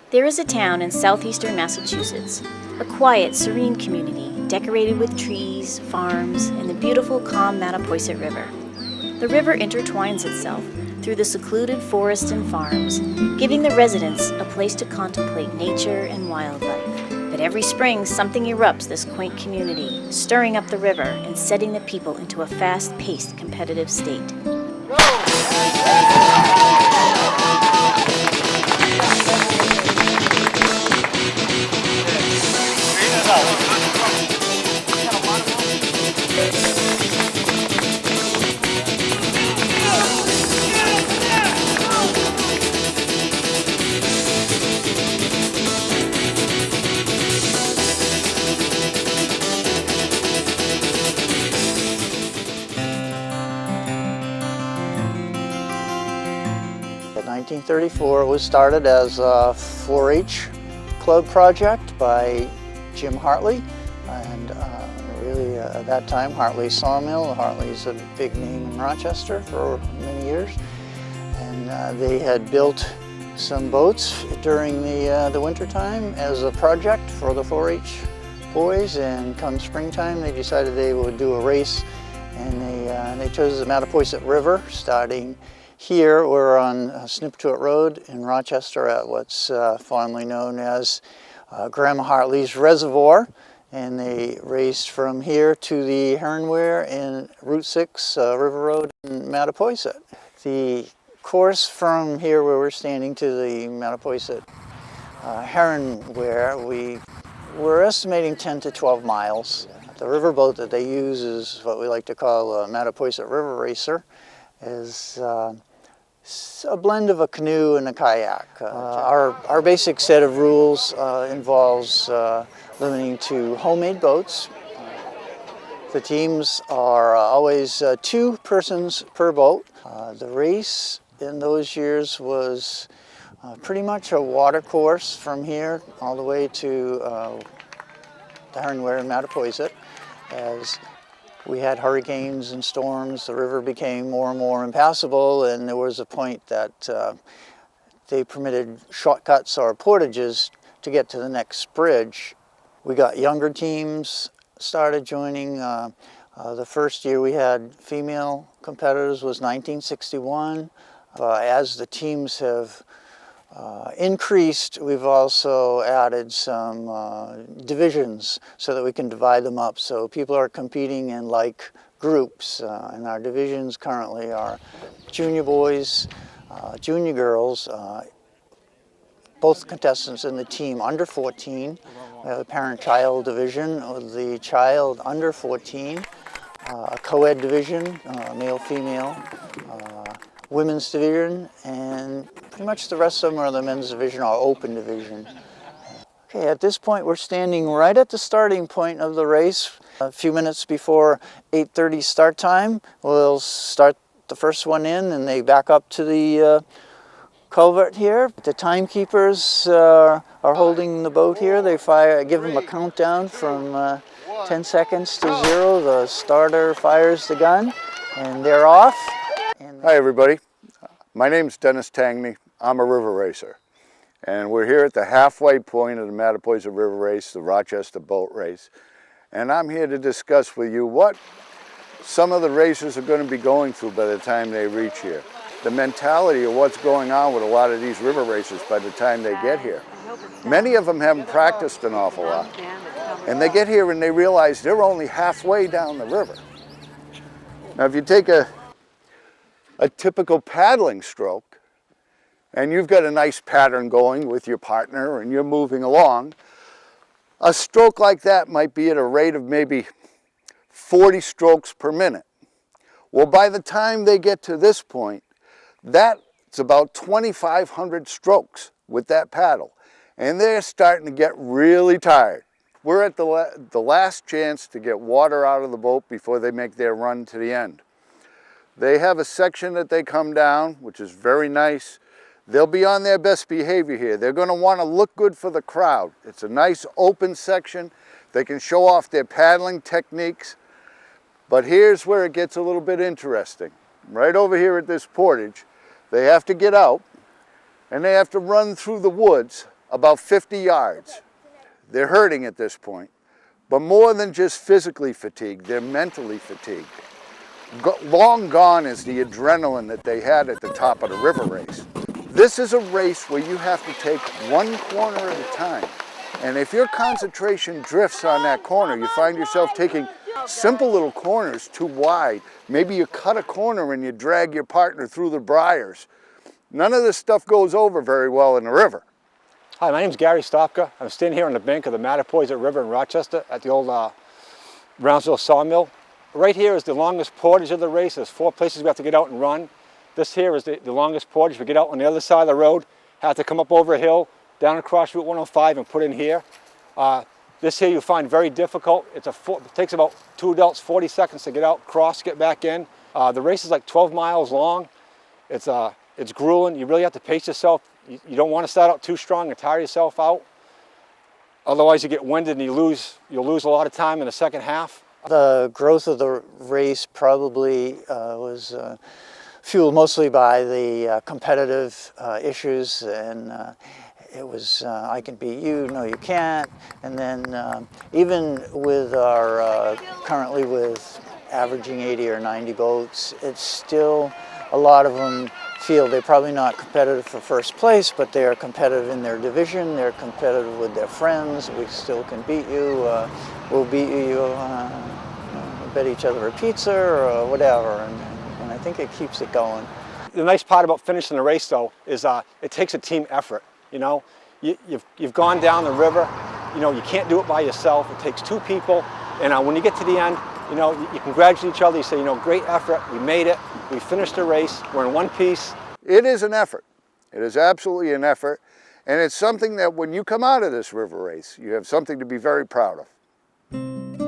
There is a town in southeastern Massachusetts, a quiet, serene community decorated with trees, farms, and the beautiful, calm Mattapoisett River. The river intertwines itself through the secluded forest and farms, giving the residents a place to contemplate nature and wildlife. But every spring, something erupts this quaint community, stirring up the river and setting the people into a fast-paced, competitive state. In 1934, it was started as a 4-H club project by Jim Hartley, and really at that time Hartley Sawmill. Hartley's a big name in Rochester for many years, and they had built some boats during the winter time as a project for the 4-H boys, and come springtime they decided they would do a race, and they chose the Mattapoisett River, starting here. We're on Sniptuit Road in Rochester at what's fondly known as Grandma Hartley's Reservoir, and they raced from here to the Heronware in Route 6 River Road in Mattapoisett. The course from here where we're standing to the Mattapoisett Heronware, we're estimating 10 to 12 miles. The riverboat that they use is what we like to call a Mattapoisett River Racer. Is a blend of a canoe and a kayak. Our basic set of rules involves limiting to homemade boats. The teams are always 2 persons per boat. The race in those years was pretty much a water course from here all the way to the Heronware in Mattapoisett. As we had hurricanes and storms, the river became more and more impassable, and there was a point that they permitted shortcuts or portages to get to the next bridge. We got younger teams started joining. The first year we had female competitors was 1961. As the teams have increased, we've also added some divisions so that we can divide them up, so people are competing in like groups, and our divisions currently are junior boys, junior girls, both contestants in the team under 14. We have a parent-child division with the child under 14, a co-ed division, male-female, women's division, and pretty much the rest of them are the men's division or open division. Okay, at this point we're standing right at the starting point of the race. A few minutes before 8:30 start time, we'll start the first one in, and they back up to the culvert here. The timekeepers are holding the boat here. They give them a countdown from 10 seconds to 0. The starter fires the gun, and they're off. Hi everybody, my name's Dennis Tangney. I'm a river racer, and we're here at the halfway point of the Mattapoisett River Race, the Rochester Boat Race, and I'm here to discuss with you what some of the racers are going to be going through by the time they reach here. The mentality of what's going on with a lot of these river racers by the time they get here. Many of them haven't practiced an awful lot, and they get here and they realize they're only halfway down the river. Now if you take a typical paddling stroke, and you've got a nice pattern going with your partner and you're moving along, a stroke like that might be at a rate of maybe 40 strokes per minute. Well, by the time they get to this point, that's about 2,500 strokes with that paddle, and they're starting to get really tired. We're at the last chance to get water out of the boat before they make their run to the end. They have a section that they come down, which is very nice. They'll be on their best behavior here. They're going to want to look good for the crowd. It's a nice open section. They can show off their paddling techniques. But here's where it gets a little bit interesting. Right over here at this portage, they have to get out, and they have to run through the woods about 50 yards. They're hurting at this point, but more than just physically fatigued, they're mentally fatigued. Long gone is the adrenaline that they had at the top of the river race. This is a race where you have to take one corner at a time. And if your concentration drifts on that corner, you find yourself taking simple little corners too wide. Maybe you cut a corner and you drag your partner through the briars. None of this stuff goes over very well in the river. Hi, my name's Gary Stopka. I'm standing here on the bank of the Mattapoisett River in Rochester at the old Brownsville sawmill. Right here is the longest portage of the race. There's 4 places we have to get out and run. This here is the longest portage. We get out on the other side of the road, have to come up over a hill, down across Route 105 and put in here. This here you find very difficult. It takes about 2 adults 40 seconds to get out, cross, get back in. The race is like 12 miles long. It's grueling. You really have to pace yourself. You don't want to start out too strong and tire yourself out. Otherwise you get winded and you'll lose a lot of time in the second half. The growth of the race probably was fueled mostly by the competitive issues, and it was I can beat you, no you can't, and then even with our currently with averaging 80 or 90 boats, it's still a lot of them feel they're probably not competitive for first place, but they're competitive in their division, they're competitive with their friends. We still can beat you, we'll beat you, bet each other a pizza or whatever, and I think it keeps it going. The nice part about finishing the race though is it takes a team effort. You know, you've gone down the river, you know, you can't do it by yourself. It takes 2 people, and when you get to the end, you know, you congratulate each other, you say, you know, great effort, we made it, we finished the race, we're in one piece. It is an effort. It is absolutely an effort, and it's something that when you come out of this river race, you have something to be very proud of.